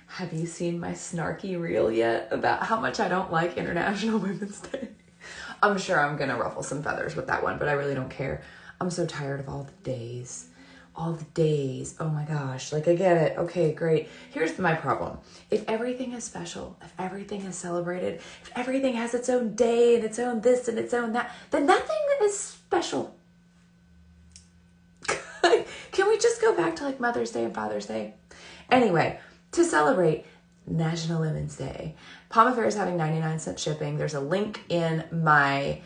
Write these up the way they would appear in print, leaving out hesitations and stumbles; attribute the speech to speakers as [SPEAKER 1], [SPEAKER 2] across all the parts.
[SPEAKER 1] Have you seen my snarky reel yet about how much I don't like International Women's Day? I'm sure I'm going to ruffle some feathers with that one, but I really don't care. I'm so tired of all the days. All the days. Oh my gosh. Like, I get it. Okay, great. Here's my problem. If everything is special, if everything is celebrated, if everything has its own day and its own this and its own that, then nothing is special. Can we just go back to like Mother's Day and Father's Day? Anyway, to celebrate National Women's Day, Palm Affair is having 99-cent shipping. There's a link in my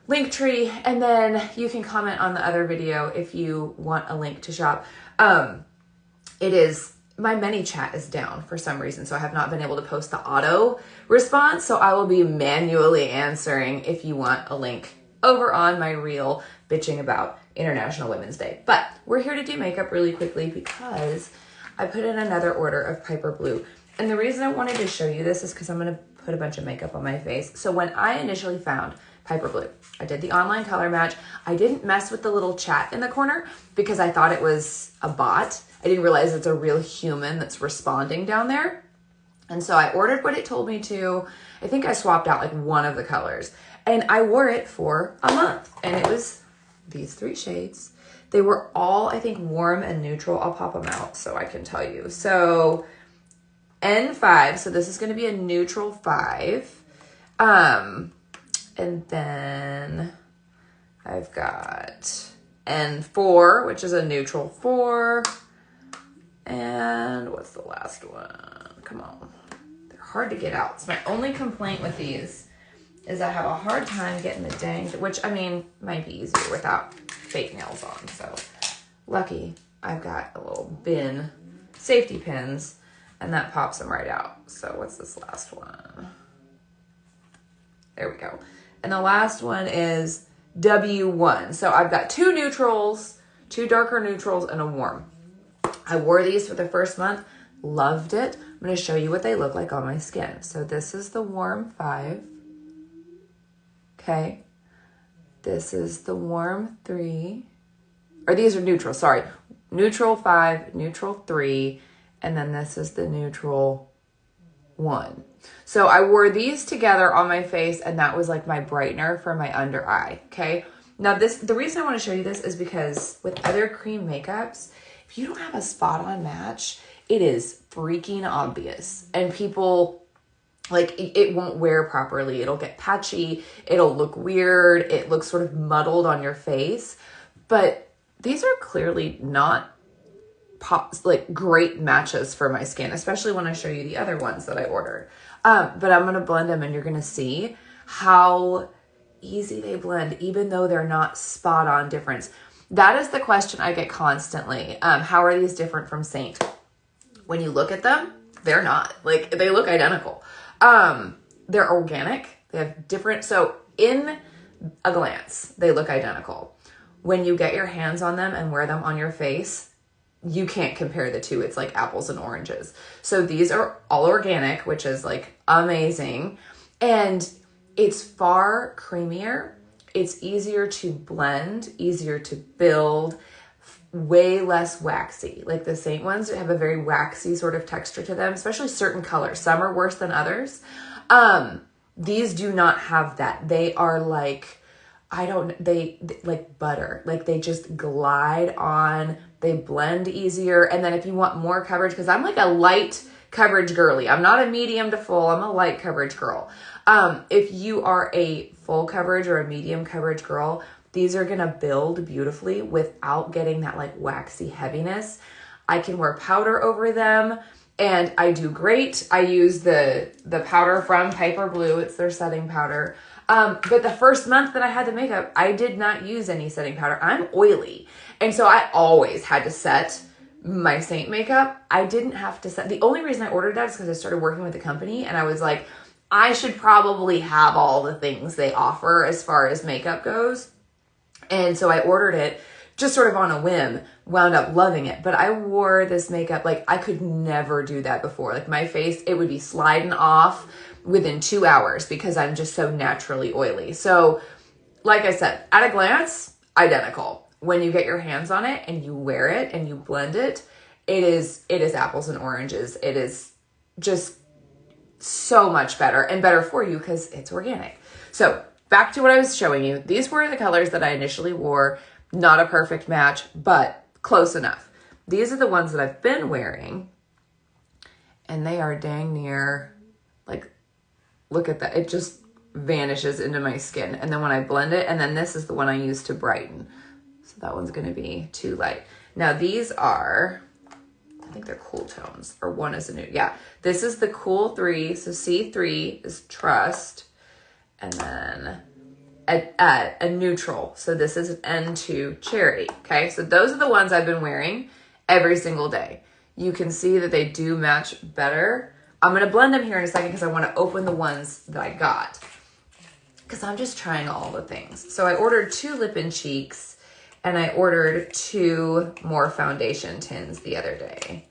[SPEAKER 1] link tree, and then you can comment on the other video if you want a link to shop. It is, my ManyChat is down for some reason, so I have not been able to post the auto response, so I will be manually answering if you want a link over on my reel bitching about International Women's Day. But we're here to do makeup really quickly because I put in another order of Piper Blue. And the reason I wanted to show you this is because I'm going to put a bunch of makeup on my face. So when I initially found Piper Blue, I did the online color match. I didn't mess with the little chat in the corner because I thought it was a bot. I didn't realize it's a real human that's responding down there. And so I ordered what it told me to. I think I swapped out like one of the colors. And I wore it for a month. And it was these 3 shades. They were all, I think, warm and neutral. I'll pop them out so I can tell you. So N5, so this is going to be a neutral 5. And then I've got N4, which is a neutral 4. And what's the last one? Come on. They're hard to get out. It's my only complaint with these is I have a hard time getting the dang, which I mean, might be easier without fake nails on. So lucky I've got a little bin, safety pins, and that pops them right out. So what's this last one? There we go. And the last one is W1. So I've got 2 neutrals, 2 darker neutrals, and a warm. I wore these for the first month, loved it. I'm going to show you what they look like on my skin. So this is the warm 5. Okay. This is the warm 3. Or these are neutral, sorry. Neutral 5, neutral 3, and then this is the neutral 1. So I wore these together on my face, and that was like my brightener for my under eye, okay? Now the reason I want to show you this is because with other cream makeups, if you don't have a spot on match, it is freaking obvious. And people, like, it won't wear properly. It'll get patchy. It'll look weird. It looks sort of muddled on your face. But these are clearly not like great matches for my skin, especially when I show you the other ones that I ordered. But I'm going to blend them and you're going to see how easy they blend, even though they're not spot on difference. That is the question I get constantly. How are these different from Saint? When you look at them, they're not. Like, they look identical. They're organic. They have different, so in a glance, they look identical. When you get your hands on them and wear them on your face, you can't compare the two. It's like apples and oranges. So these are all organic, which is like amazing. And it's far creamier. It's easier to blend, easier to build, way less waxy. Like the Saint ones have a very waxy sort of texture to them, especially certain colors. Some are worse than others. These do not have that. They are like, they like butter. Like they just glide on, they blend easier. And then if you want more coverage, because I'm like a light coverage girly. I'm not a medium to full, I'm a light coverage girl. If you are a full coverage or a medium coverage girl, these are gonna build beautifully without getting that like waxy heaviness. I can wear powder over them and I do great. I use the powder from Piper Blue. It's their setting powder. But the first month that I had the makeup, I did not use any setting powder. I'm oily. And so I always had to set my Saint makeup. I didn't have to set. The only reason I ordered that is because I started working with the company and I was like, I should probably have all the things they offer as far as makeup goes. And so I ordered it just sort of on a whim, wound up loving it. But I wore this makeup, like I could never do that before. Like my face, it would be sliding off within 2 hours because I'm just so naturally oily. So like I said, at a glance, identical. When you get your hands on it and you wear it and you blend it, it is apples and oranges. It is just so much better and better for you because it's organic. So back to what I was showing you. These were the colors that I initially wore. Not a perfect match, but close enough. These are the ones that I've been wearing, and they are dang near, like, look at that. It just vanishes into my skin. And then when I blend it, and then this is the one I use to brighten. So that one's going to be too light. Now these are, I think they're cool tones, or one is a nude. Yeah, this is the Cool 3. So C3 is Trust, and then a neutral. So this is an N2 Cherry. Okay, so those are the ones I've been wearing every single day. You can see that they do match better. I'm going to blend them here in a second because I want to open the ones that I got, because I'm just trying all the things. So I ordered 2 lip and cheeks, and I ordered 2 more foundation tins the other day.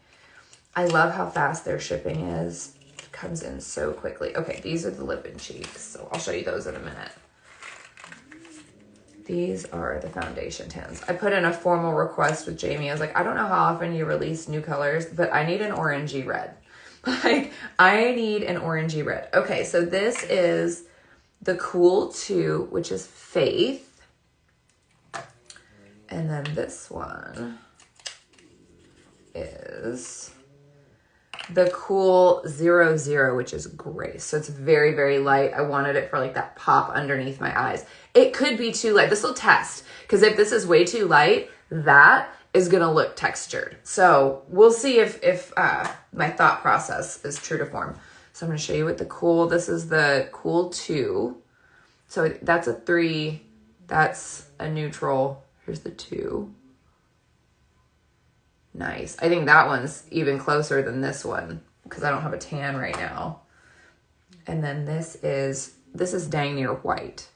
[SPEAKER 1] I love how fast their shipping is. It comes in so quickly. Okay, these are the lip and cheeks, so I'll show you those in a minute. These are the foundation tins. I put in a formal request with Jamie. I was like, I don't know how often you release new colors, but I need an orangey red. Like, I need an orangey red. Okay, so this is the Cool 2, which is Faith. And then this one is the Cool 00, which is Grace. So it's very, very light. I wanted it for like that pop underneath my eyes. It could be too light. This will test, because if this is way too light, that is going to look textured. So we'll see if my thought process is true to form. So I'm going to show you with the Cool. This is the Cool 2. So that's a 3. That's a neutral. Here's the 2. Nice. I think that one's even closer than this one because I don't have a tan right now. And then this is dang near white.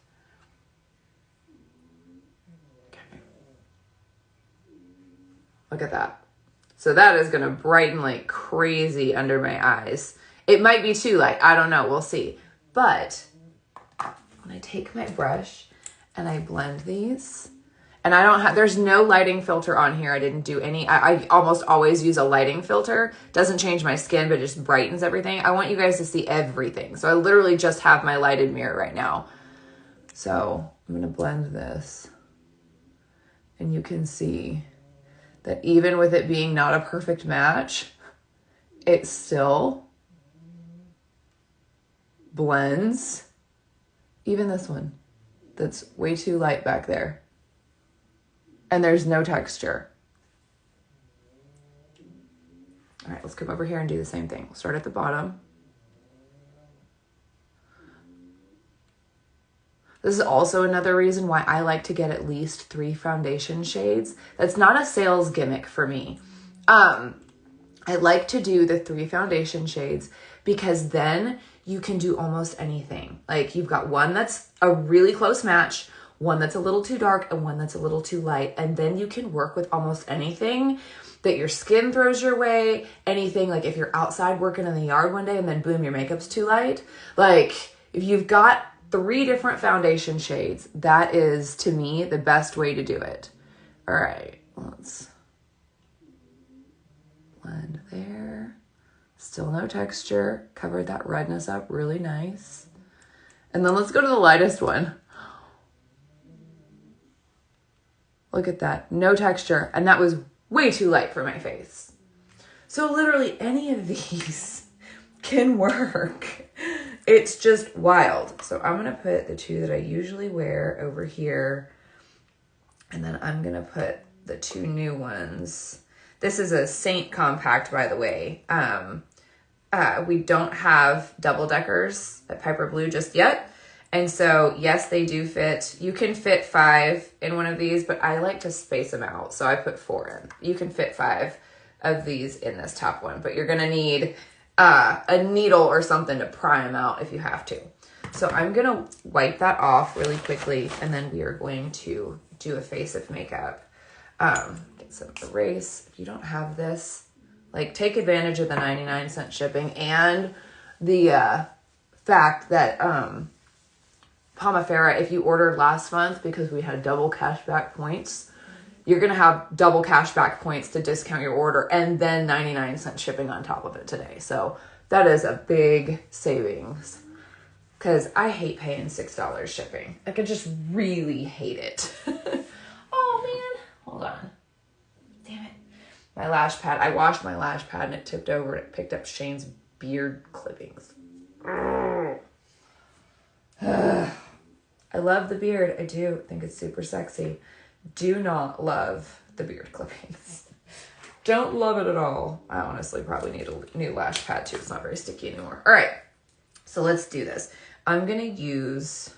[SPEAKER 1] Okay. Look at that. So that is going to brighten like crazy under my eyes. It might be too light. I don't know. We'll see. But when I take my brush and I blend these, and I don't have, there's no lighting filter on here. I didn't do any. I almost always use a lighting filter. Doesn't change my skin, but it just brightens everything. I want you guys to see everything. So I literally just have my lighted mirror right now. So I'm going to blend this. And you can see that even with it being not a perfect match, it still blends. Even this one that's way too light back there. And there's no texture. All right, let's come over here and do the same thing. We'll start at the bottom. This is also another reason why I like to get at least 3 foundation shades. That's not a sales gimmick for me. I like to do the 3 foundation shades because then you can do almost anything. Like, you've got one that's a really close match, one that's a little too dark, and one that's a little too light. And then you can work with almost anything that your skin throws your way. Anything, like if you're outside working in the yard one day and then boom, your makeup's too light. Like, if you've got 3 different foundation shades, that is, to me, the best way to do it. All right, let's blend there. Still no texture. Covered that redness up really nice. And then let's go to the lightest one. Look at that. No texture. And that was way too light for my face. So literally any of these can work. It's just wild. So I'm going to put the 2 that I usually wear over here. And then I'm going to put the 2 new ones. This is a Saint Compact, by the way. We don't have double deckers at Piper Blue just yet. And so, yes, they do fit. You can fit 5 in one of these, but I like to space them out. So I put 4 in. You can fit 5 of these in this top one, but you're going to need a needle or something to pry them out if you have to. So I'm going to wipe that off really quickly, and then we are going to do a face of makeup. Get some erase. If you don't have this, like, take advantage of the 99-cent shipping and the fact that Pomifera, if you ordered last month, because we had double cashback points, you're going to have double cashback points to discount your order and then 99-cent shipping on top of it today. So that is a big savings because I hate paying $6 shipping. Like, I just really hate it. Oh, man. Hold on. Damn it. My lash pad. I washed my lash pad and it tipped over and it picked up Shane's beard clippings. I love the beard. I do think it's super sexy. Do not love the beard clippings. Don't love it at all. I honestly probably need a new lash pad too. It's not very sticky anymore. All right, so let's do this. I'm gonna use,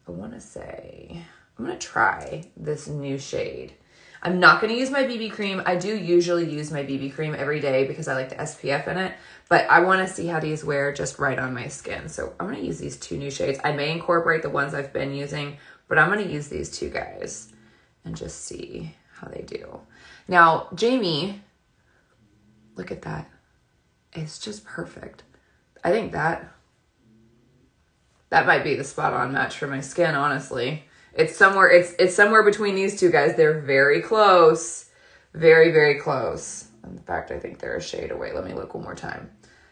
[SPEAKER 1] I'm gonna try this new shade. I'm not gonna use my BB cream. I do usually use my BB cream every day because I like the SPF in it, but I wanna see how these wear just right on my skin. So I'm gonna use these 2 new shades. I may incorporate the ones I've been using, but I'm gonna use these 2 guys and just see how they do. Now, Jamie, look at that. It's just perfect. I think that might be the spot on match for my skin, honestly. It's somewhere between these 2 guys. They're very close. Very, very close. In fact, I think they're a shade away. Let me look one more time.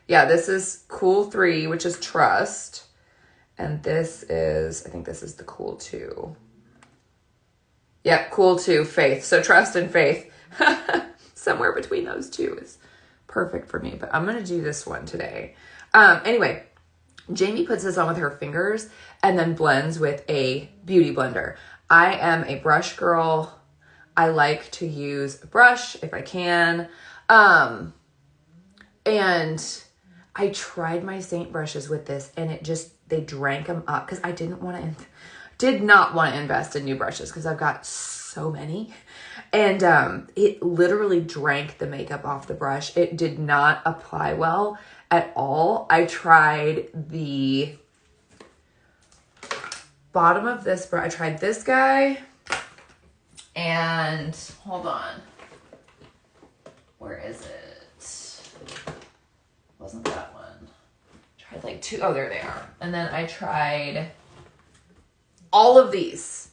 [SPEAKER 1] Yeah, this is Cool 3, which is Trust. And this is, I think this is the Cool 2. Yeah, Cool 2, Faith. So Trust and Faith. Somewhere between those 2 is perfect for me. But I'm going to do this one today. Anyway, Jamie puts this on with her fingers and then blends with a beauty blender. I am a brush girl. I like to use a brush if I can. And I tried my Saint brushes with this and they drank them up because I did not want to invest in new brushes because I've got so many. And it literally drank the makeup off the brush. It did not apply well at all. I tried the bottom of this brush. I tried this guy and hold on. Where is it? Wasn't that one? Tried like 2. Oh, there they are. And then I tried all of these.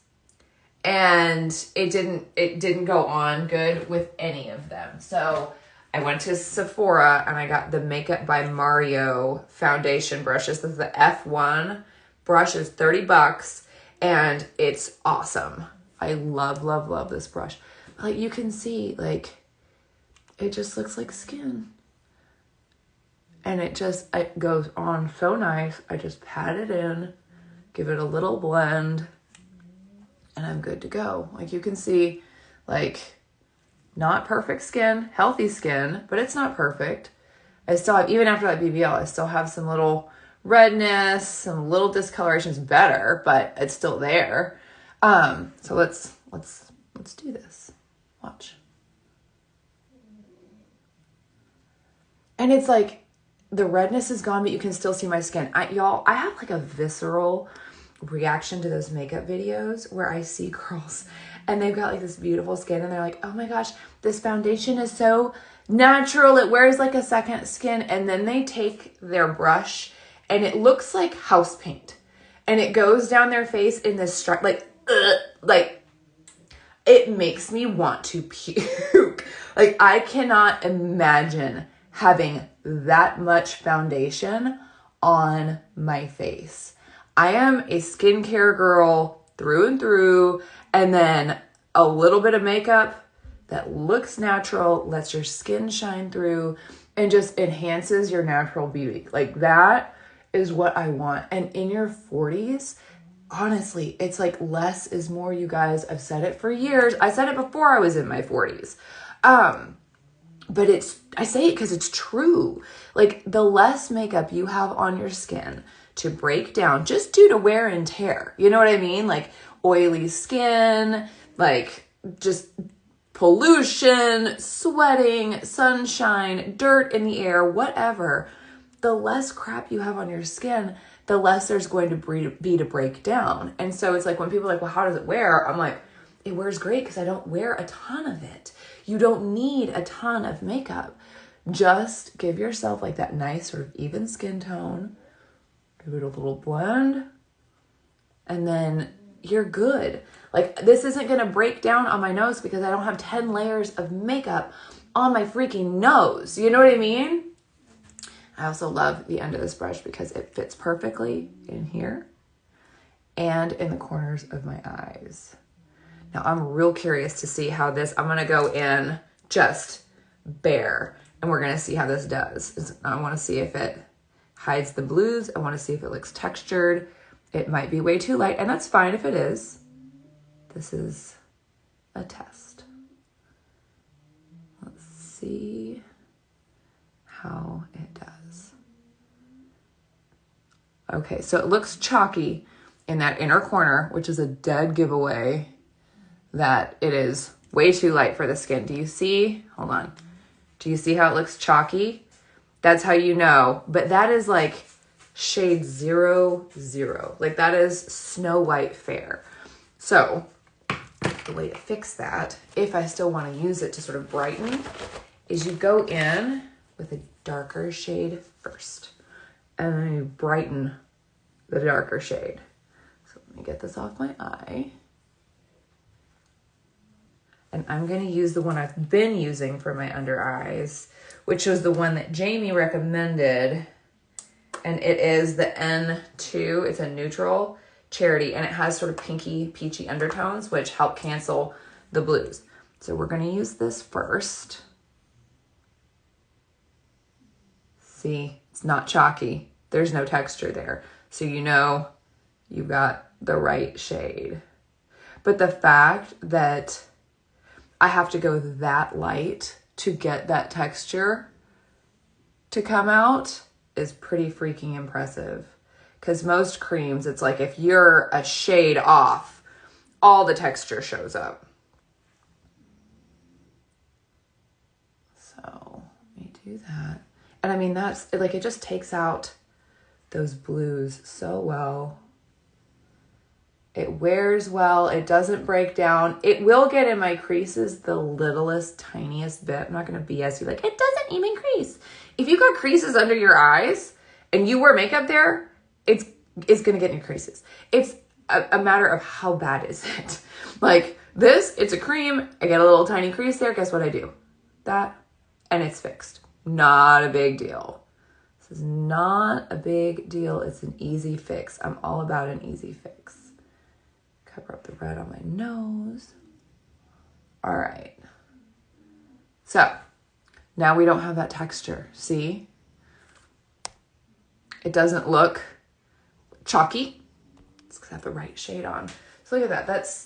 [SPEAKER 1] And it didn't go on good with any of them. So I went to Sephora and I got the Makeup by Mario foundation brushes. This is the F1 brush. Is $30 and it's awesome. I love, love, love this brush. Like, you can see, like, it just looks like skin. And it goes on so nice. I just pat it in, give it a little blend, and I'm good to go. Like, you can see, like, not perfect skin, healthy skin, but it's not perfect. I still have, even after that BBL, I still have some little redness, some little discolorations, better, but it's still there. So let's do this. Watch. And it's like, the redness is gone, but you can still see my skin. Y'all, I have like a visceral reaction to those makeup videos where I see girls and they've got like this beautiful skin and they're like, oh my gosh, this foundation is so natural. It wears like a second skin. And then they take their brush and it looks like house paint and it goes down their face in this stripe, like it makes me want to puke. Like, I cannot imagine having that much foundation on my face. I am a skincare girl through and through, and then a little bit of makeup that looks natural, lets your skin shine through, and just enhances your natural beauty. Like, that is what I want. And in your 40s, honestly, it's like less is more, you guys. I've said it for years. I said it before I was in my 40s. But I say it because it's true. Like, the less makeup you have on your skin to break down just due to wear and tear, you know what I mean? Like, oily skin, like just pollution, sweating, sunshine, dirt in the air, whatever. The less crap you have on your skin, the less there's going to be to break down. And so it's like when people are like, well, how does it wear? I'm like, it wears great because I don't wear a ton of it. You don't need a ton of makeup. Just give yourself like that nice sort of even skin tone. Give it a little blend. And then you're good. Like, this isn't going to break down on my nose because I don't have 10 layers of makeup on my freaking nose. You know what I mean? I also love the end of this brush because it fits perfectly in here and in the corners of my eyes. Now, I'm real curious to see how this, I'm going to go in just bare, and we're going to see how this does. I want to see if it hides the blues. I want to see if it looks textured. It might be way too light, and that's fine if it is. This is a test. Let's see how it does. Okay, so it looks chalky in that inner corner, which is a dead giveaway that it is way too light for the skin. Do you see? Hold on. Do you see how it looks chalky? That's how you know. But that is like shade 00. Like that is Snow White Fair. So the way to fix that, if I still want to use it to sort of brighten, is you go in with a darker shade first. And then you brighten the darker shade. So let me get this off my eye. And I'm going to use the one I've been using for my under eyes, which was the one that Jamie recommended. And it is the N2. It's a neutral Charity, and it has sort of pinky, peachy undertones, which help cancel the blues. So we're going to use this first. See, it's not chalky. There's no texture there. So you know you've got the right shade. But the fact that I have to go that light to get that texture to come out is pretty freaking impressive. Because most creams, it's like if you're a shade off, all the texture shows up. So let me do that. And I mean, that's like, it just takes out those blues so well. It wears well. It doesn't break down. It will get in my creases the littlest, tiniest bit. I'm not going to BS you like, it doesn't even crease. If you got creases under your eyes and you wear makeup there, it's going to get in your creases. It's a matter of how bad is it. Like this, it's a cream. I get a little tiny crease there. Guess what I do? That, and it's fixed. Not a big deal. This is not a big deal. It's an easy fix. I'm all about an easy fix. Cover up the red on my nose. All right. So now we don't have that texture. See? It doesn't look chalky. It's because I have the right shade on. So look at that.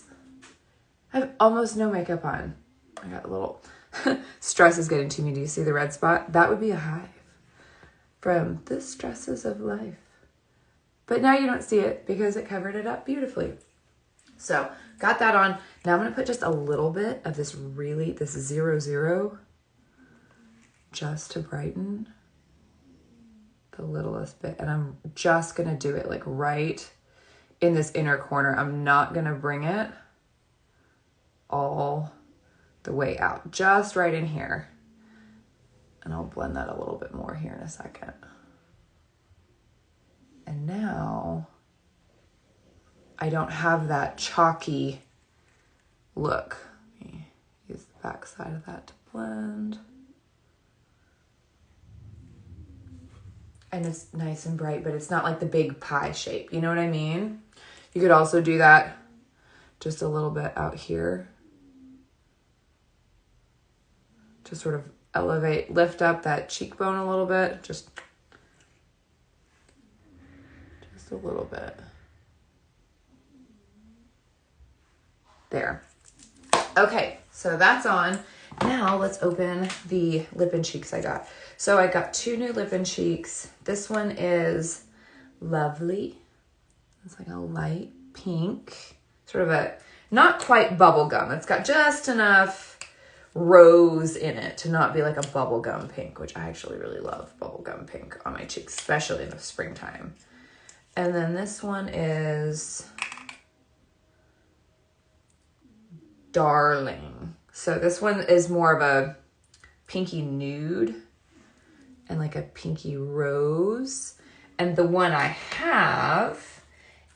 [SPEAKER 1] I have almost no makeup on. I got a little stress is getting to me. Do you see the red spot? That would be a hive from the stresses of life. But now you don't see it because it covered it up beautifully. So got that on. Now I'm going to put just a little bit of this 00 just to brighten the littlest bit. And I'm just going to do it like right in this inner corner. I'm not going to bring it all the way out, just right in here. And I'll blend that a little bit more here in a second. And now I don't have that chalky look. Let me use the back side of that to blend. And it's nice and bright, but it's not like the big pie shape. You know what I mean? You could also do that just a little bit out here. To sort of lift up that cheekbone a little bit. Just a little bit. There. Okay, so that's on. Now let's open the lip and cheeks I got. So I got 2 new lip and cheeks. This one is Lovely. It's like a light pink. Sort of a, not quite bubblegum. It's got just enough rose in it to not be like a bubblegum pink, which I actually really love bubblegum pink on my cheeks, especially in the springtime. And then this one is Darling. So this one is more of a pinky nude and like a pinky rose. And the one I have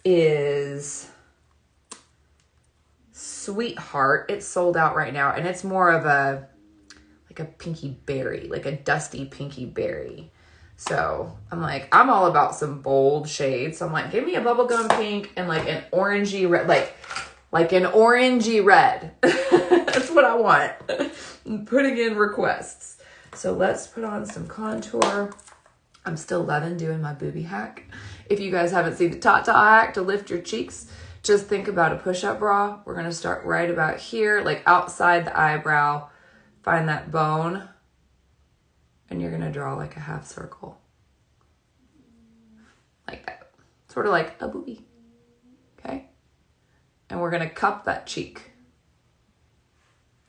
[SPEAKER 1] is Sweetheart. It's sold out right now, and it's more of a pinky berry, like a dusty pinky berry. So I'm like, I'm all about some bold shades. So I'm like, give me a bubblegum pink and like an orangey red, like an orangey red. That's what I want. I'm putting in requests. So let's put on some contour. I'm still loving doing my booby hack. If you guys haven't seen the Tata hack to lift your cheeks, just think about a push-up bra. We're gonna start right about here, like outside the eyebrow. Find that bone, and you're gonna draw like a half circle. Like that. Sort of like a booby, okay? And we're gonna cup that cheek.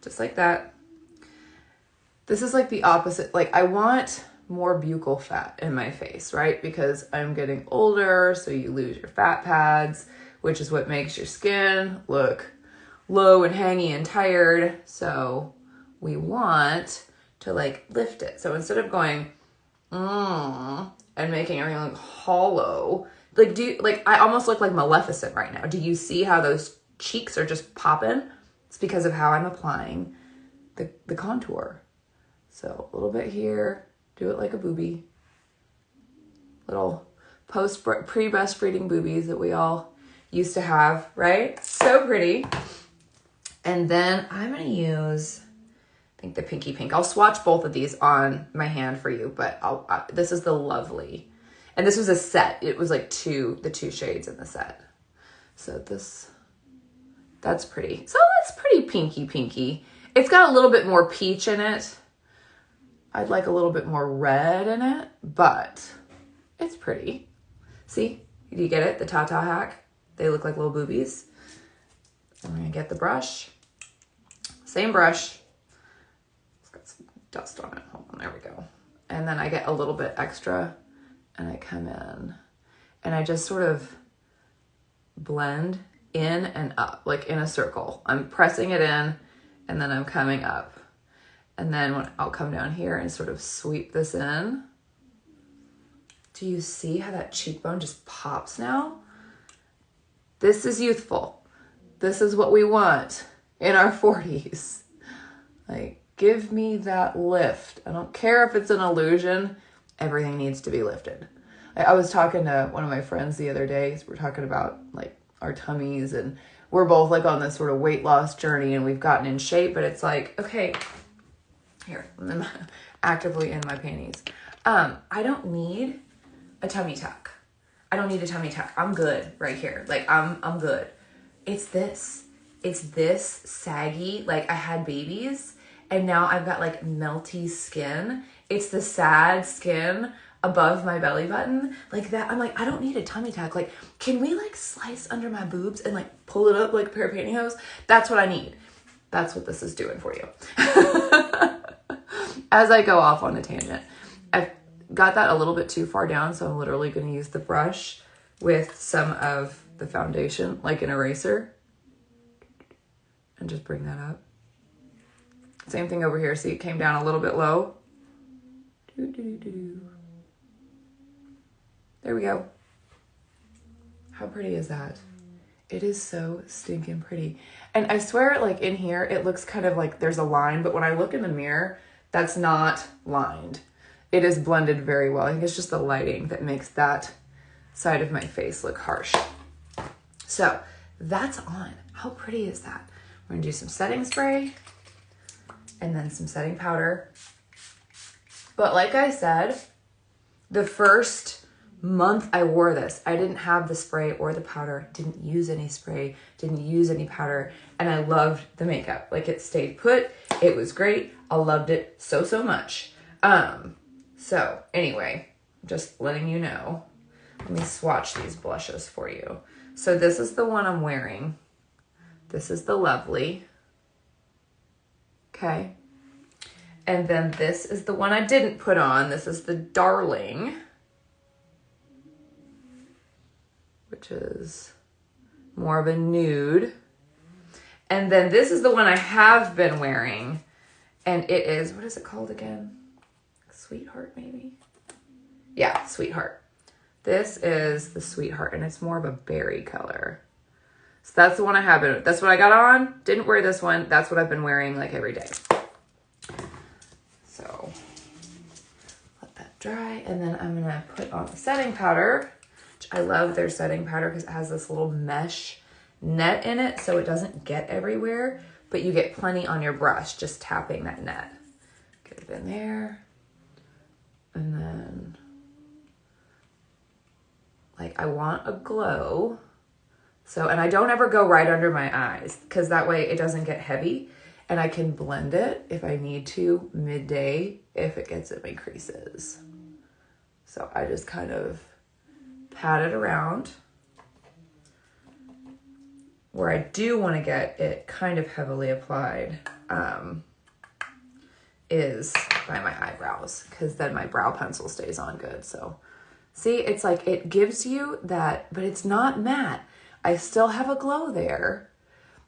[SPEAKER 1] Just like that. This is like the opposite. Like I want more buccal fat in my face, right? Because I'm getting older, so you lose your fat pads, which is what makes your skin look low and hangy and tired. So we want to like lift it. So instead of going and making everything look hollow, like I almost look like Maleficent right now. Do you see how those cheeks are just popping? It's because of how I'm applying the contour. So a little bit here, do it like a booby. Little pre-breastfeeding boobies that we all used to have, right? So pretty. And then I'm gonna use, I think the pinky pink. I'll swatch both of these on my hand for you, but this is the Lovely. And this was a set. It was like the two shades in the set. So that's pretty. So that's pretty pinky. It's got a little bit more peach in it. I'd like a little bit more red in it, but it's pretty. See, do you get it? The Tata hack. They look like little boobies. I'm gonna get the brush. Same brush. It's got some dust on it. Hold on, there we go. And then I get a little bit extra and I come in and I just sort of blend in and up, like in a circle. I'm pressing it in and then I'm coming up. And then I'll come down here and sort of sweep this in. Do you see how that cheekbone just pops now? This is youthful. This is what we want in our 40s. Like, give me that lift. I don't care if it's an illusion. Everything needs to be lifted. I was talking to one of my friends the other day. We're talking about like our tummies, and we're both like on this sort of weight loss journey, and we've gotten in shape, but it's like, okay, here, I'm actively in my panties. I don't need a tummy tuck. I don't need a tummy tuck. I'm good right here. Like I'm good. It's this saggy, like I had babies and now I've got like melty skin. It's the sad skin above my belly button like that. I'm like, I don't need a tummy tuck. Like, can we like slice under my boobs and like pull it up like a pair of pantyhose? That's what I need. That's what this is doing for you. As I go off on a tangent, I've got that a little bit too far down, so I'm literally going to use the brush with some of the foundation, like an eraser, and just bring that up. Same thing over here. See, it came down a little bit low. There we go. How pretty is that? It is so stinking pretty. And I swear, like in here, it looks kind of like there's a line, but when I look in the mirror, that's not lined. It is blended very well. I think it's just the lighting that makes that side of my face look harsh. So that's on. How pretty is that? We're gonna do some setting spray and then some setting powder. But like I said, the first month I wore this, I didn't have the spray or the powder, didn't use any spray, didn't use any powder, and I loved the makeup. Like it stayed put, it was great. I loved it so much. So anyway, just letting you know. Let me swatch these blushes for you. So this is the one I'm wearing. This is the Lovely. Okay. And then this is the one I didn't put on. This is the Darling, which is more of a nude. And then this is the one I have been wearing. And it is, what is it called again? Sweetheart, maybe? Yeah, Sweetheart. This is the Sweetheart, and it's more of a berry color. So that's the one I have. That's what I got on. Didn't wear this one. That's what I've been wearing like every day. So let that dry. And then I'm going to put on the setting powder. Which I love their setting powder because it has this little mesh net in it. So it doesn't get everywhere. But you get plenty on your brush just tapping that net. Get it in there. And then, like, I want a glow. So, and I don't ever go right under my eyes because that way it doesn't get heavy. And I can blend it if I need to midday if it gets in my creases. So I just kind of pat it around. Where I do want to get it kind of heavily applied is by my eyebrows, because then my brow pencil stays on good. So see, it's like it gives you that, but it's not matte. I still have a glow there,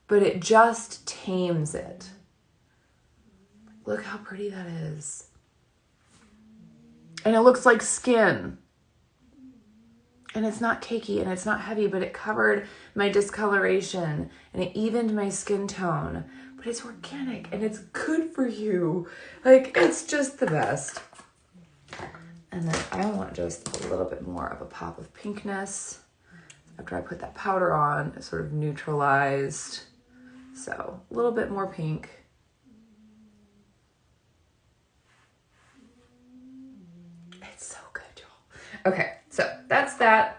[SPEAKER 1] but it just tames it. Look how pretty that is. And it looks like skin. And it's not cakey and it's not heavy, but it covered my discoloration and it evened my skin tone. But it's organic and it's good for you. Like, it's just the best. And then I want just a little bit more of a pop of pinkness. After I put that powder on, it sort of neutralized. So a little bit more pink. It's so good, y'all. Okay, so that's that.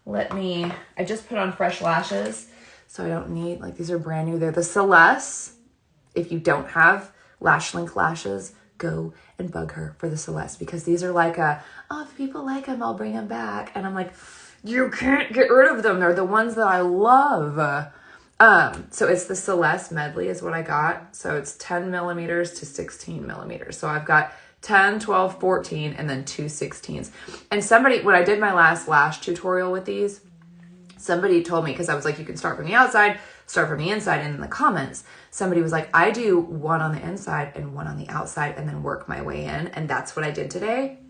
[SPEAKER 1] I just put on fresh lashes. So I don't need, like, these are brand new. They're the Celeste. If you don't have lash link lashes, go and bug her for the Celeste, because these are like if people like them, I'll bring them back. And I'm like, you can't get rid of them. They're the ones that I love. So it's the Celeste medley is what I got. So it's 10 millimeters to 16 millimeters. So I've got 10, 12, 14, and then 2 16s. And somebody, when I did my last lash tutorial with these, somebody told me, because I was like, you can start from the outside, start from the inside. And in the comments, somebody was like, I do one on the inside and one on the outside and then work my way in. And that's what I did today.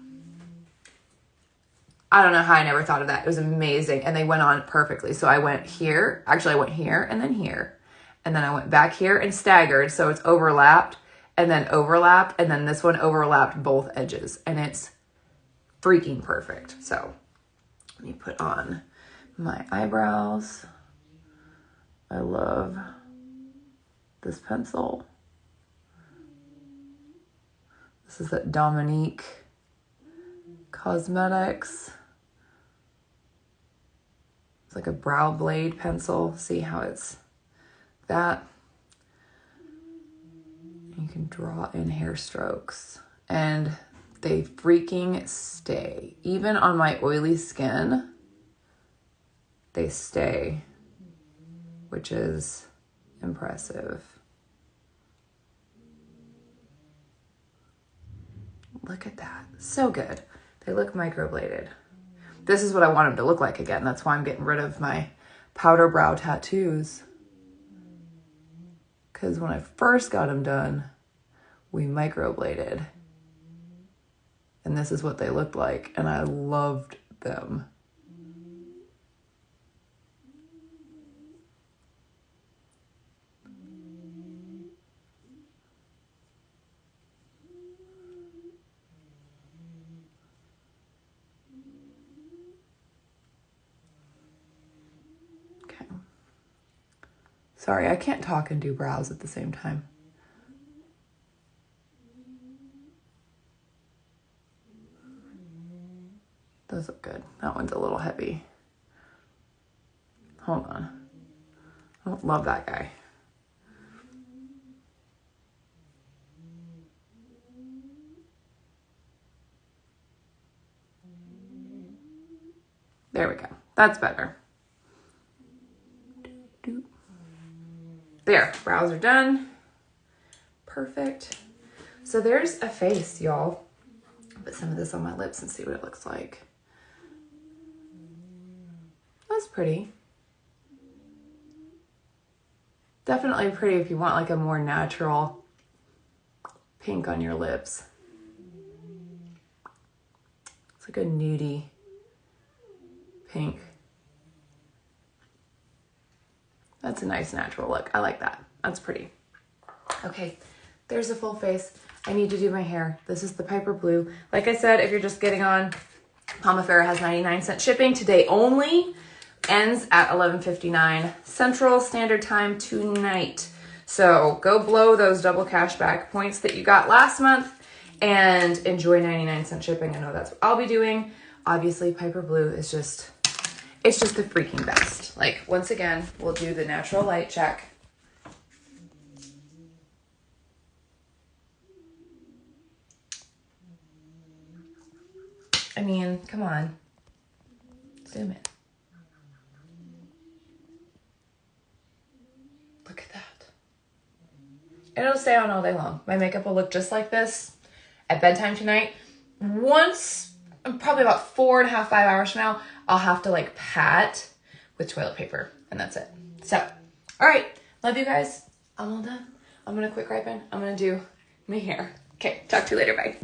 [SPEAKER 1] I don't know how I never thought of that. It was amazing. And they went on perfectly. So I went here. Actually, I went here and then here. And then I went back here and staggered. So it's overlapped and then overlapped. And then this one overlapped both edges. And it's freaking perfect. So let me put on my eyebrows. I love this pencil. This is at Dominique Cosmetics. It's like a brow blade pencil. See how it's that? You can draw in hair strokes and they freaking stay. Even on my oily skin, they stay, which is impressive. Look at that. So good. They look microbladed. This is what I want them to look like again. That's why I'm getting rid of my powder brow tattoos. Because when I first got them done, we microbladed. And this is what they looked like. And I loved them. Sorry, I can't talk and do brows at the same time. Those look good. That one's a little heavy. Hold on. I don't love that guy. There we go. That's better. There, brows are done. Perfect. So there's a face, y'all. Put some of this on my lips and see what it looks like. That's pretty. Definitely pretty if you want like a more natural pink on your lips. It's like a nudie pink. That's a nice natural look. I like that. That's pretty. Okay, there's a full face. I need to do my hair. This is the Piper Blue. Like I said, if you're just getting on, Palmafera has 99-cent shipping today only. Ends at 11:59 Central Standard Time tonight. So go blow those double cashback points that you got last month and enjoy 99-cent shipping. I know that's what I'll be doing. Obviously, Piper Blue is just, it's just the freaking best. Like, once again, we'll do the natural light check. I mean, come on. Zoom in. Look at that. And it'll stay on all day long. My makeup will look just like this at bedtime tonight. Once, probably about 4.5, 5 hours from now, I'll have to like pat with toilet paper, and that's it. So, all right. Love you guys. I'm all done. I'm going to quit griping. I'm going to do my hair. Okay. Talk to you later. Bye.